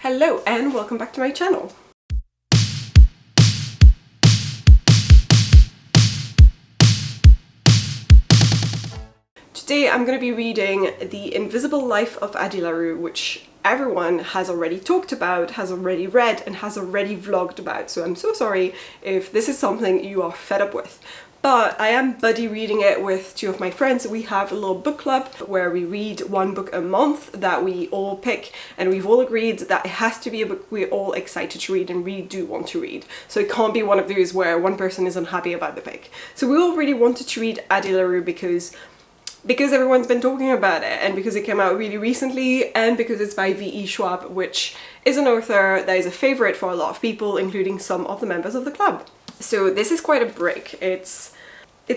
Hello and welcome back to my channel. Today I'm going to be reading The Invisible Life of ADDIE LARUE, which everyone has already talked about, has already read and has already vlogged about, so I'm so sorry if this is something you are fed up with. But I am buddy reading it with two of my friends. We have a little book club where we read one book a month that we all pick, and we've all agreed that it has to be a book we're all excited to read and really do want to read. So it can't be one of those where one person is unhappy about the pick. So we all really wanted to read ADDIE LARUE because everyone's been talking about it, and because it came out really recently, and because it's by V.E. Schwab, which is an author that is a favourite for a lot of people, including some of the members of the club. So this is quite a break. It's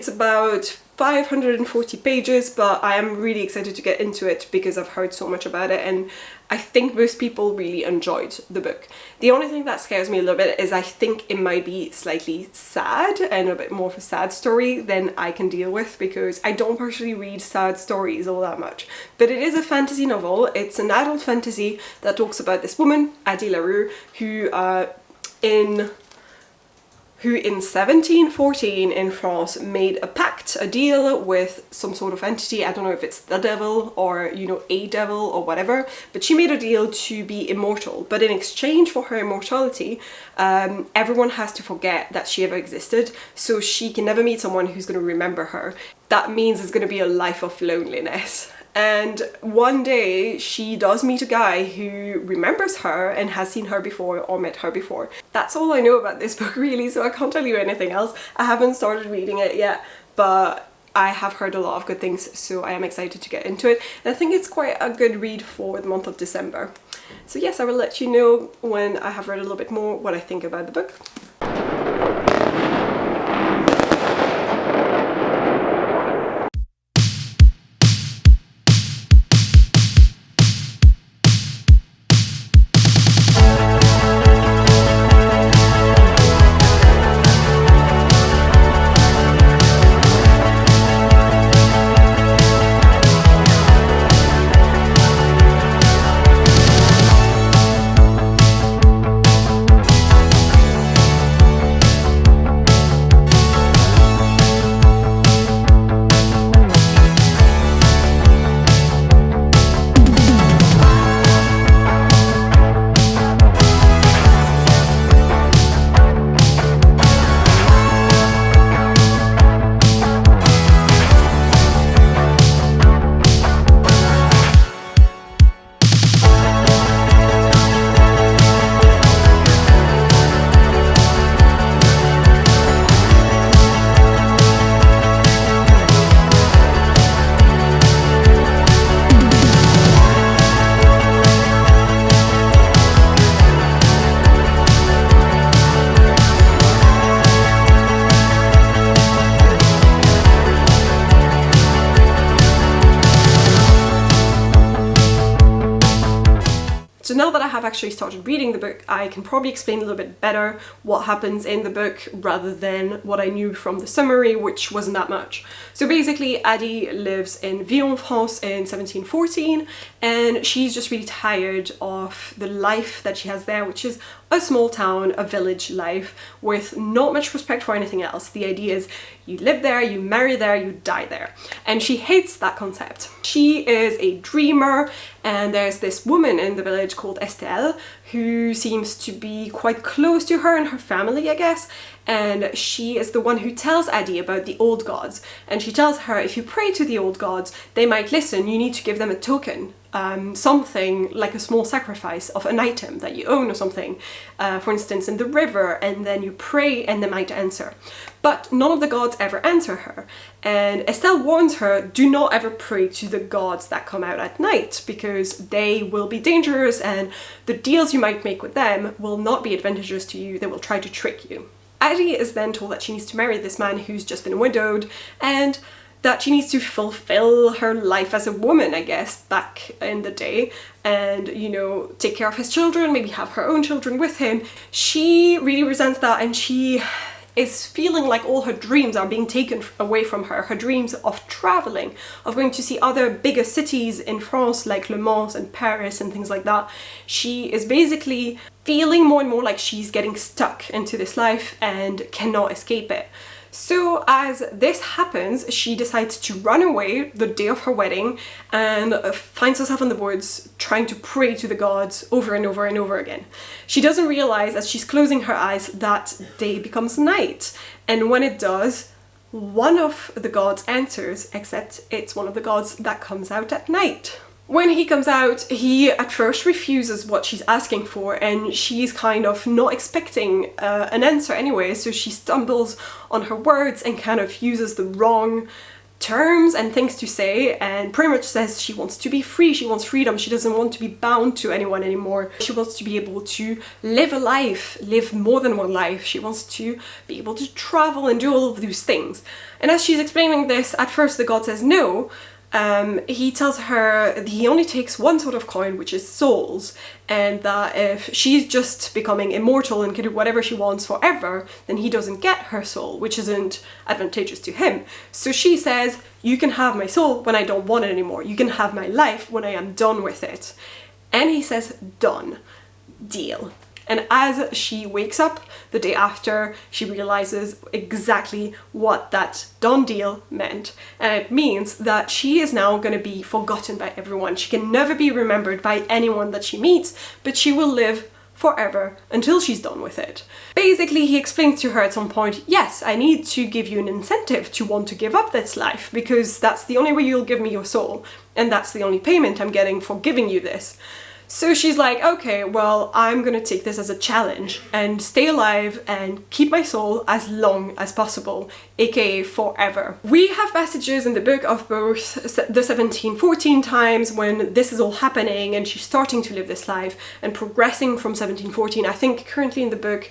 about 540 pages, but I am really excited to get into it because I've heard so much about it, and I think most people really enjoyed the book. The only thing that scares me a little bit is I think it might be slightly sad and a bit more of a sad story than I can deal with, because I don't personally read sad stories all that much. But it is a fantasy novel. It's an adult fantasy that talks about this woman, ADDIE LARUE, who in 1714 in France made a pact, a deal with some sort of entity. I don't know if it's the devil or, you know, a devil or whatever, but she made a deal to be immortal. But in exchange for her immortality, everyone has to forget that she ever existed, so she can never meet someone who's going to remember her. That means it's going to be a life of loneliness. And one day she does meet a guy who remembers her and has seen her before or met her before. That's all I know about this book really, so I can't tell you anything else. I haven't started reading it yet, but I have heard a lot of good things, so I am excited to get into it. And I think it's quite a good read for the month of December. So yes, I will let you know when I have read a little bit more what I think about the book. So now that I have actually started reading the book, I can probably explain a little bit better what happens in the book rather than what I knew from the summary, which wasn't that much. So basically, ADDIE lives in Vion, France in 1714, and she's just really tired of the life that she has there, which is a small town, a village life with not much respect for anything else. The idea is you live there, you marry there, you die there. And she hates that concept. She is a dreamer, and there's this woman in the village called Estelle who seems to be quite close to her and her family, I guess, and she is the one who tells ADDIE about the old gods. And she tells her, if you pray to the old gods, they might listen. You need to give them a token, something like a small sacrifice of an item that you own or something, for instance in the river, and then you pray and they might answer. But none of the gods ever answer her, and Estelle warns her, do not ever pray to the gods that come out at night, because they will be dangerous and the deals you might make with them will not be advantageous to you. They will try to trick you. ADDIE is then told that she needs to marry this man who's just been widowed, and that she needs to fulfill her life as a woman, I guess, back in the day, and, you know, take care of his children, maybe have her own children with him. She really resents that, and she is feeling like all her dreams are being taken away from her. Her dreams of traveling, of going to see other bigger cities in France like Le Mans and Paris and things like that. She is basically feeling more and more like she's getting stuck into this life and cannot escape it. So as this happens, she decides to run away the day of her wedding and finds herself in the woods trying to pray to the gods over and over and over again. She doesn't realize as she's closing her eyes that day becomes night, and when it does, one of the gods answers, except it's one of the gods that comes out at night. When he comes out, he at first refuses what she's asking for, and she's kind of not expecting an answer anyway, so she stumbles on her words and kind of uses the wrong terms and things to say, and pretty much says she wants to be free, she wants freedom, she doesn't want to be bound to anyone anymore. She wants to be able to live a life, live more than one life. She wants to be able to travel and do all of these things. And as she's explaining this, at first the god says no. He tells her that he only takes one sort of coin, which is souls, and that if she's just becoming immortal and can do whatever she wants forever, then he doesn't get her soul, which isn't advantageous to him. So she says, you can have my soul when I don't want it anymore. You can have my life when I am done with it. And he says, done. Deal. And as she wakes up the day after, she realizes exactly what that done deal meant. And it means that she is now going to be forgotten by everyone. She can never be remembered by anyone that she meets, but she will live forever until she's done with it. Basically, he explains to her at some point, yes, I need to give you an incentive to want to give up this life, because that's the only way you'll give me your soul, and that's the only payment I'm getting for giving you this. So she's like, okay, well, I'm gonna take this as a challenge and stay alive and keep my soul as long as possible, aka forever. We have passages in the book of both the 1714 times when this is all happening and she's starting to live this life and progressing from 1714. I think currently in the book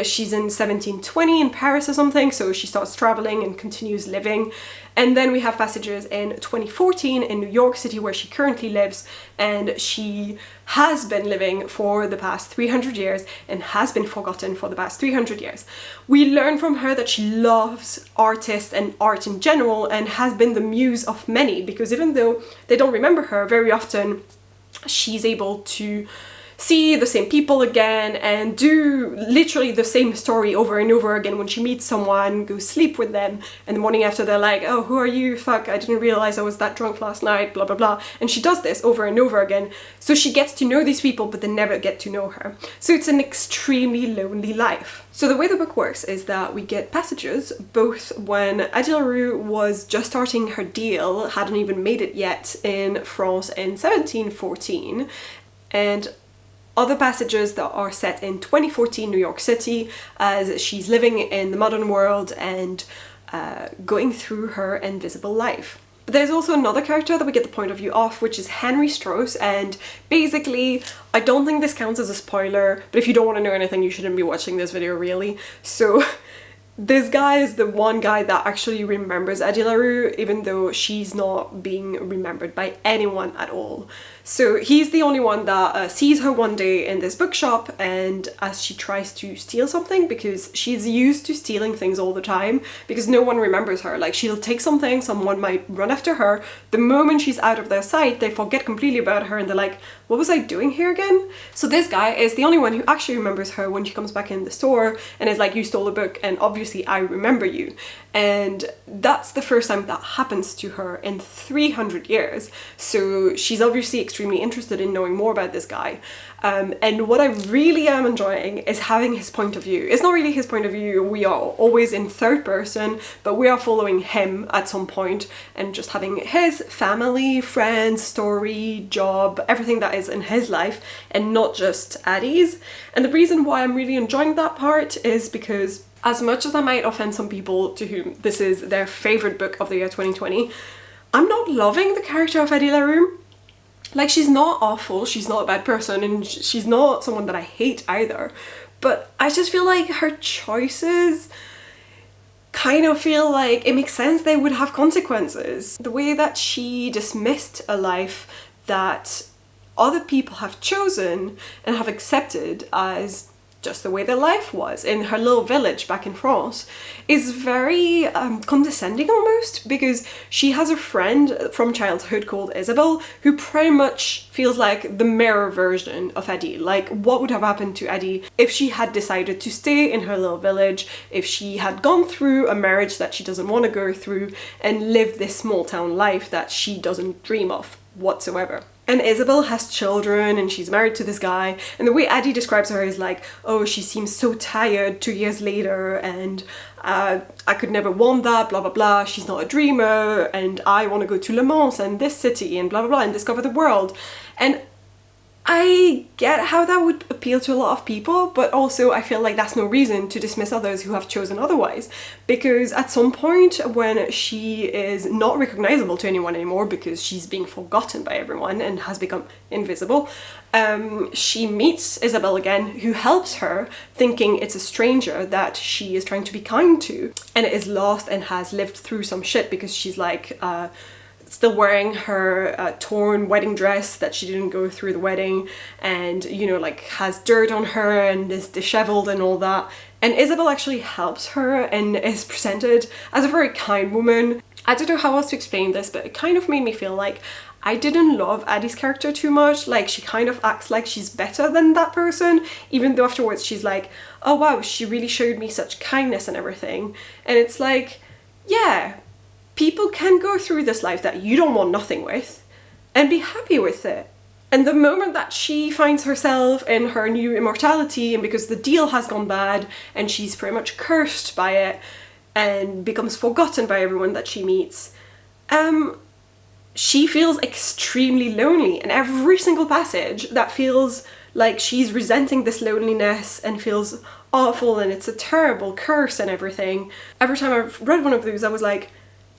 she's in 1720 in Paris or something, so she starts traveling and continues living. And then we have passages in 2014 in New York City where she currently lives, and she has been living for the past 300 years and has been forgotten for the past 300 years. We learn from her that she loves artists and art in general and has been the muse of many, because even though they don't remember her, very often she's able to see the same people again and do literally the same story over and over again. When she meets someone, go sleep with them, and the morning after they're like, oh, who are you? Fuck, I didn't realize I was that drunk last night, blah blah blah. And she does this over and over again. So she gets to know these people, but they never get to know her. So it's an extremely lonely life. So the way the book works is that we get passages both when ADDIE LARUE was just starting her deal, hadn't even made it yet in France in 1714, and other passages that are set in 2014 New York City as she's living in the modern world and going through her invisible life. But there's also another character that we get the point of view of, which is Henry Strauss, and basically, I don't think this counts as a spoiler, but if you don't want to know anything, you shouldn't be watching this video really. So this guy is the one guy that actually remembers ADDIE LARUE, even though she's not being remembered by anyone at all. So he's the only one that sees her one day in this bookshop, and as she tries to steal something, because she's used to stealing things all the time, because no one remembers her. Like, she'll take something, someone might run after her, the moment she's out of their sight, they forget completely about her and they're like, what was I doing here again? So this guy is the only one who actually remembers her when she comes back in the store and is like, you stole the book and obviously I remember you. And that's the first time that happens to her in 300 years. So she's obviously extremely interested in knowing more about this guy. And what I really am enjoying is having his point of view. It's not really his point of view, we are always in third person, but we are following him at some point and just having his family, friends, story, job, everything that is in his life, and not just Addie's. And the reason why I'm really enjoying that part is because, as much as I might offend some people to whom this is their favourite book of the year 2020, I'm not loving the character of ADDIE LARUE. Like, she's not awful, she's not a bad person, and she's not someone that I hate either, but I just feel like her choices kind of feel like it makes sense they would have consequences. The way that she dismissed a life that other people have chosen and have accepted as just the way their life was in her little village back in France, is very condescending almost, because she has a friend from childhood called Isabel who pretty much feels like the mirror version of ADDIE. Like, what would have happened to ADDIE if she had decided to stay in her little village, if she had gone through a marriage that she doesn't want to go through and live this small town life that she doesn't dream of whatsoever. And Isabel has children and she's married to this guy, and the way ADDIE describes her is like, oh, she seems so tired 2 years later, and I could never want that, blah blah blah, she's not a dreamer, and I want to go to Le Mans and this city and blah blah blah and discover the world. And I get how that would appeal to a lot of people, but also I feel like that's no reason to dismiss others who have chosen otherwise, because at some point when she is not recognizable to anyone anymore because she's being forgotten by everyone and has become invisible, she meets Isabel again, who helps her, thinking it's a stranger that she is trying to be kind to, and is lost and has lived through some shit because she's like still wearing her torn wedding dress that she didn't go through the wedding, and, you know, like has dirt on her and is disheveled and all that. And Isabel actually helps her and is presented as a very kind woman. I don't know how else to explain this, but it kind of made me feel like I didn't love ADDIE's character too much. Like, she kind of acts like she's better than that person, even though afterwards she's like, oh wow, she really showed me such kindness and everything. And it's like, yeah, people can go through this life that you don't want nothing with and be happy with it. And the moment that she finds herself in her new immortality, and because the deal has gone bad and she's pretty much cursed by it and becomes forgotten by everyone that she meets, she feels extremely lonely. And every single passage that feels like she's resenting this loneliness and feels awful and it's a terrible curse and everything, every time I've read one of those I was like,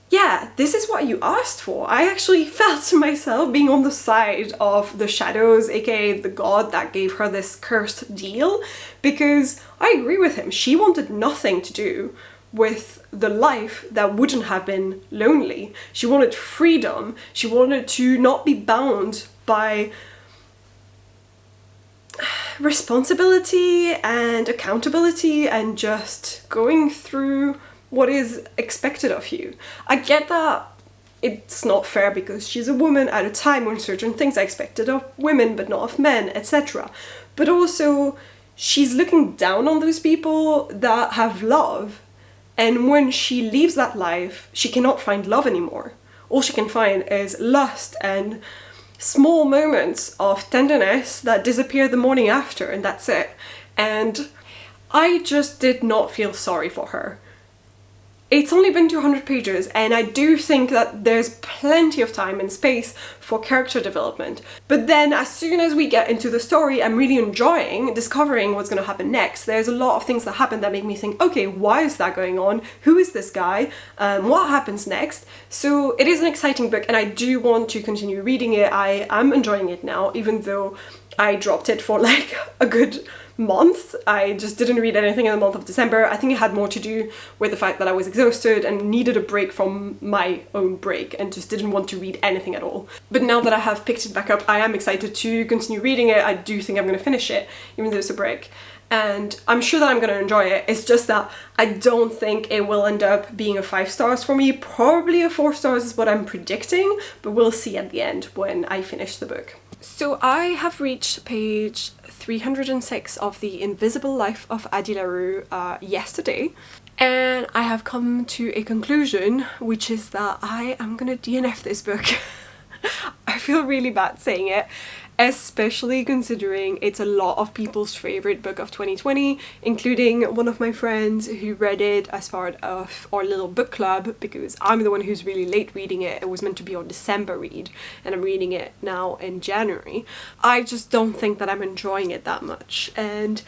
yeah, this is what you asked for. I actually felt myself being on the side of the shadows, aka the god that gave her this cursed deal, because I agree with him. She wanted nothing to do with the life that wouldn't have been lonely. She wanted freedom. She wanted to not be bound by responsibility and accountability and just going through what is expected of you. I get that it's not fair because she's a woman at a time when certain things are expected of women but not of men, etc. But also, she's looking down on those people that have love, and when she leaves that life, she cannot find love anymore. All she can find is lust and small moments of tenderness that disappear the morning after, and that's it. And I just did not feel sorry for her. It's only been 200 pages, and I do think that there's plenty of time and space for character development. But then as soon as we get into the story, I'm really enjoying discovering what's going to happen next. There's a lot of things that happen that make me think, okay, why is that going on? Who is this guy? What happens next? So it is an exciting book, and I do want to continue reading it. I am enjoying it now, even though I dropped it for like a good month. I just didn't read anything in the month of December. I think it had more to do with the fact that I was exhausted and needed a break from my own break and just didn't want to read anything at all. But now that I have picked it back up, I am excited to continue reading it. I do think I'm going to finish it, even though it's a break. And I'm sure that I'm going to enjoy it. It's just that I don't think it will end up being a 5 stars for me. Probably a 4 stars is what I'm predicting, but we'll see at the end when I finish the book. So I have reached page 306 of The Invisible Life of ADDIE LARUE yesterday, and I have come to a conclusion, which is that I am gonna DNF this book. I feel really bad saying it, especially considering it's a lot of people's favourite book of 2020, including one of my friends who read it as part of our little book club, because I'm the one who's really late reading it. It was meant to be our December read, and I'm reading it now in January. I just don't think that I'm enjoying it that much, and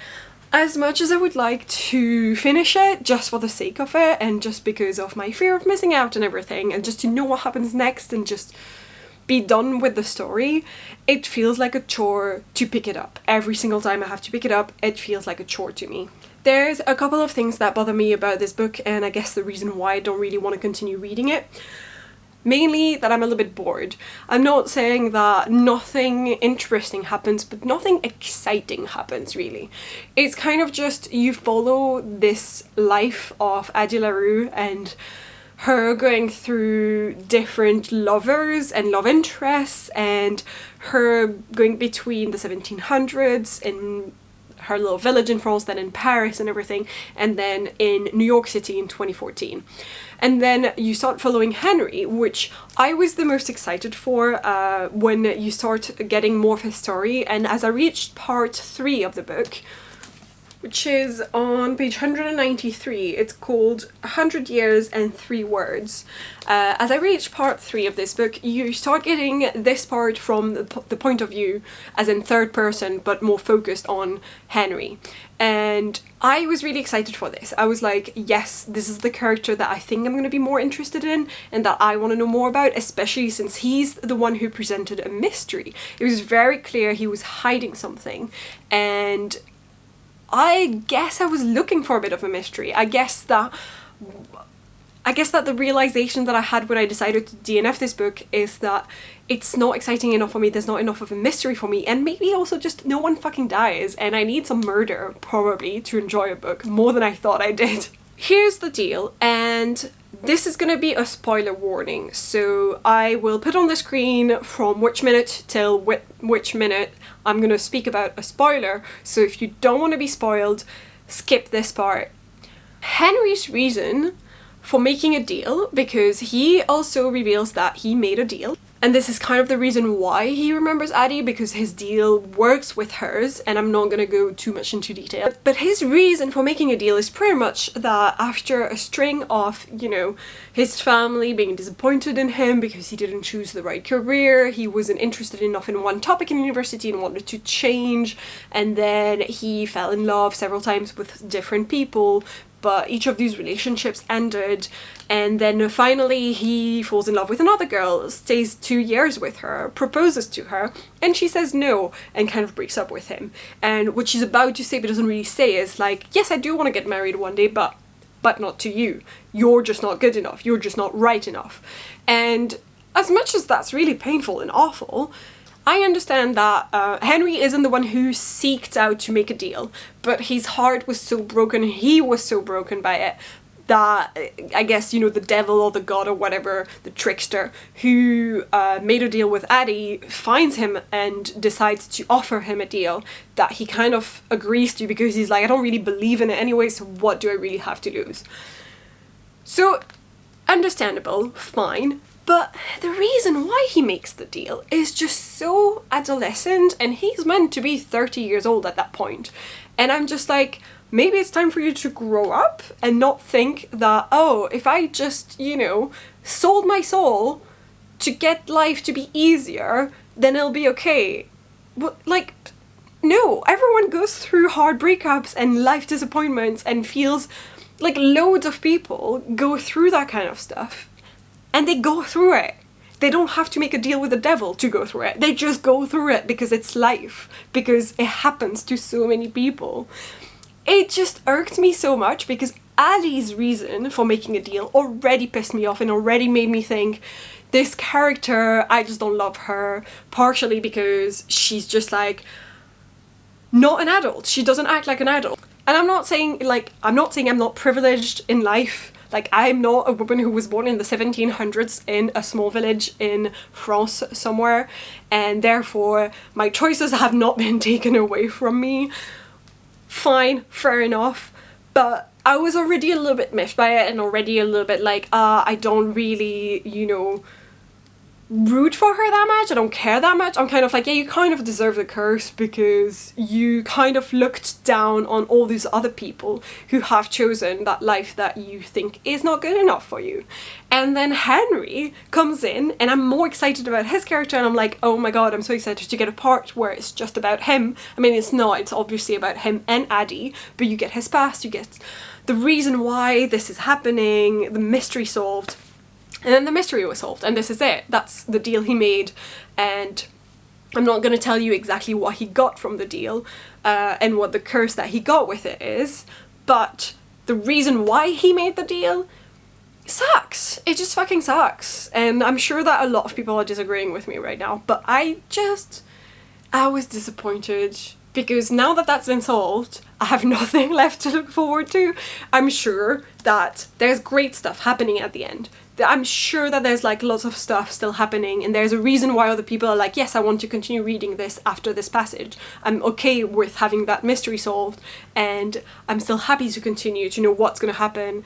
as much as I would like to finish it just for the sake of it, and just because of my fear of missing out and everything, and just to know what happens next and just be done with the story, it feels like a chore to pick it up. Every single time I have to pick it up, it feels like a chore to me. There's a couple of things that bother me about this book, and I guess the reason why I don't really want to continue reading it. Mainly that I'm a little bit bored. I'm not saying that nothing interesting happens, but nothing exciting happens, really. It's kind of just you follow this life of ADDIE LARUE and her going through different lovers and love interests, and her going between the 1700s in her little village in France, then in Paris and everything, and then in New York City in 2014. And then you start following Henry, which I was the most excited for when you start getting more of his story. And as I reached part 3 of the book, which is on page 193, it's called 100 Years and 3 Words. As I reach part 3 of this book, you start getting this part from the point of view, as in third person, but more focused on Henry. And I was really excited for this. I was like, yes, this is the character that I think I'm going to be more interested in and that I want to know more about, especially since he's the one who presented a mystery. It was very clear he was hiding something, and I guess I was looking for a bit of a mystery. I guess that the realization that I had when I decided to DNF this book is that it's not exciting enough for me, there's not enough of a mystery for me, and maybe also just no one fucking dies, and I need some murder, probably, to enjoy a book, more than I thought I did. Here's the deal, and this is gonna be a spoiler warning, so I will put on the screen from which minute till which minute I'm gonna speak about a spoiler, so if you don't want to be spoiled, skip this part. Henry's reason for making a deal, because he also reveals that he made a deal, and this is kind of the reason why he remembers ADDIE, because his deal works with hers, and I'm not gonna go too much into detail. But his reason for making a deal is pretty much that after a string of, you know, his family being disappointed in him because he didn't choose the right career, he wasn't interested enough in one topic in university and wanted to change, and then he fell in love several times with different people, but each of these relationships ended, and then finally he falls in love with another girl, stays 2 years with her, proposes to her, and she says no, and kind of breaks up with him. And what she's about to say but doesn't really say is like, yes, I do want to get married one day, but not to you. You're just not good enough. You're just not right enough. And as much as that's really painful and awful, I understand that Henry isn't the one who seeked out to make a deal, but his heart was so broken, he was so broken by it, that I guess, you know, the devil or the god or whatever, the trickster who made a deal with ADDIE finds him and decides to offer him a deal that he kind of agrees to, because he's like, I don't really believe in it anyway, so what do I really have to lose? So, understandable, fine. But the reason why he makes the deal is just so adolescent, and he's meant to be 30 years old at that point. And I'm just like, maybe it's time for you to grow up and not think that, oh, if I just, you know, sold my soul to get life to be easier, then it'll be okay. But, like, no, everyone goes through hard breakups and life disappointments and feels like loads of people go through that kind of stuff. And they go through it. They don't have to make a deal with the devil to go through it. They just go through it because it's life. Because it happens to so many people. It just irked me so much because ADDIE's reason for making a deal already pissed me off and already made me think, this character, I just don't love her. Partially because she's just like, not an adult. She doesn't act like an adult. And I'm not saying I'm not privileged in life. Like, I'm not a woman who was born in the 1700s in a small village in France somewhere, and therefore my choices have not been taken away from me. Fine, fair enough, but I was already a little bit miffed by it and already a little bit like, I don't really, you know, root for her that much, I don't care that much. I'm kind of like, yeah, you kind of deserve the curse because you kind of looked down on all these other people who have chosen that life that you think is not good enough for you. And then Henry comes in and I'm more excited about his character, and I'm like, oh my god, I'm so excited to get a part where it's just about him. I mean, it's not, it's obviously about him and ADDIE, but you get his past, you get the reason why this is happening, the mystery solved. And then the mystery was solved, and this is it. That's the deal he made, and I'm not going to tell you exactly what he got from the deal and what the curse that he got with it is, but the reason why he made the deal sucks. It just fucking sucks. And I'm sure that a lot of people are disagreeing with me right now, but I was disappointed because now that that's been solved, I have nothing left to look forward to. I'm sure that there's great stuff happening at the end. I'm sure that there's like lots of stuff still happening, and there's a reason why other people are like, yes, I want to continue reading this after this passage. I'm okay with having that mystery solved, and I'm still happy to continue to know what's going to happen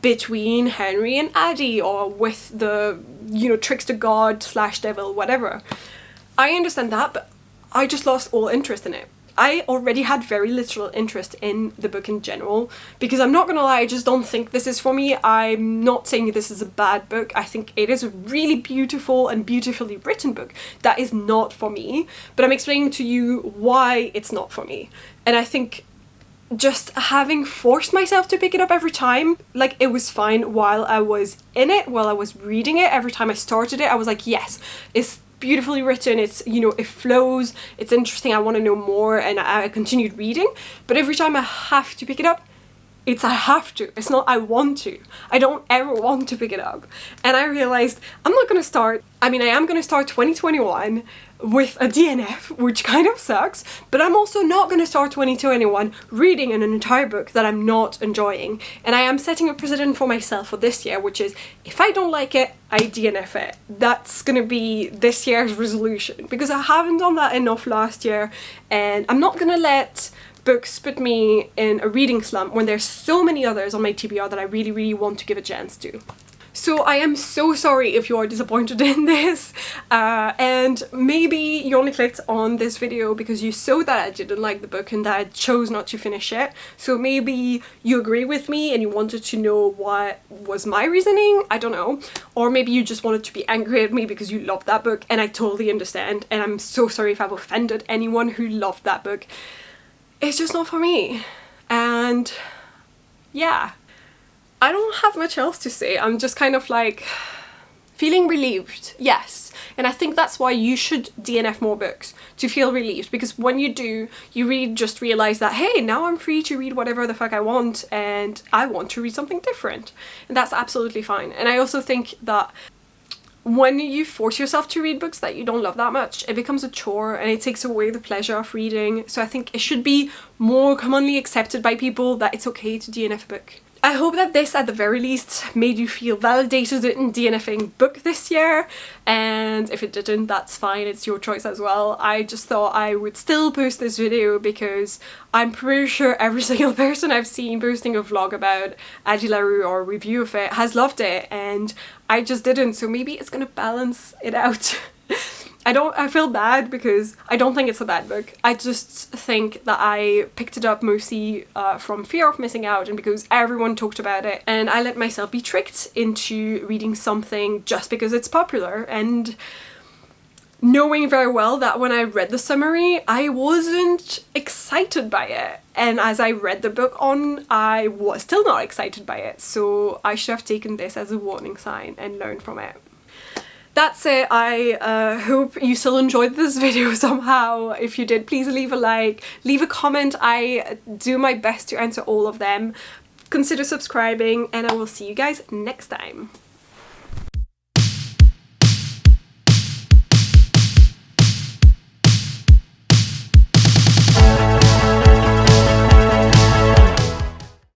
between Henry and Addie, or with the, you know, trickster god / devil, whatever. I understand that, but I just lost all interest in it. I already had very little interest in the book in general, because I'm not gonna lie, I just don't think this is for me. I'm not saying this is a bad book. I think it is a really beautiful and beautifully written book that is not for me, but I'm explaining to you why it's not for me. And I think just having forced myself to pick it up every time, like, it was fine while I was in it, while I was reading it. Every time I started it, I was like, yes, it's beautifully written, it's, you know, it flows, it's interesting, I want to know more, and I continued reading. But every time I have to pick it up, it's I have to, it's not I want to. I don't ever want to pick it up. And I realized I'm not gonna start, I mean, I am gonna start 2021 with a DNF, which kind of sucks, but I'm also not going to start 2021 reading an entire book that I'm not enjoying. And I am setting a precedent for myself for this year, which is, if I don't like it, I DNF it. That's going to be this year's resolution, because I haven't done that enough last year, and I'm not going to let books put me in a reading slump when there's so many others on my TBR that I really, really want to give a chance to. So I am so sorry if you are disappointed in this, and maybe you only clicked on this video because you saw that I didn't like the book and that I chose not to finish it. So maybe you agree with me and you wanted to know what was my reasoning, I don't know. Or maybe you just wanted to be angry at me because you loved that book, and I totally understand, and I'm so sorry if I've offended anyone who loved that book. It's just not for me, and yeah. I don't have much else to say. I'm just kind of like feeling relieved, yes. And I think that's why you should DNF more books, to feel relieved, because when you do, you really just realize that, hey, now I'm free to read whatever the fuck I want, and I want to read something different. And that's absolutely fine. And I also think that when you force yourself to read books that you don't love that much, it becomes a chore and it takes away the pleasure of reading. So I think it should be more commonly accepted by people that it's okay to DNF a book. I hope that this, at the very least, made you feel validated in DNFing book this year, and if it didn't, that's fine, it's your choice as well. I just thought I would still post this video because I'm pretty sure every single person I've seen posting a vlog about ADDIE LARUE or a review of it has loved it, and I just didn't, so maybe it's gonna balance it out. I feel bad because I don't think it's a bad book. I just think that I picked it up mostly from fear of missing out, and because everyone talked about it, and I let myself be tricked into reading something just because it's popular, and knowing very well that when I read the summary, I wasn't excited by it. And as I read the book on, I was still not excited by it. So I should have taken this as a warning sign and learned from it. That's it. I hope you still enjoyed this video somehow. If you did, please leave a like, leave a comment. I do my best to answer all of them. Consider subscribing, and I will see you guys next time.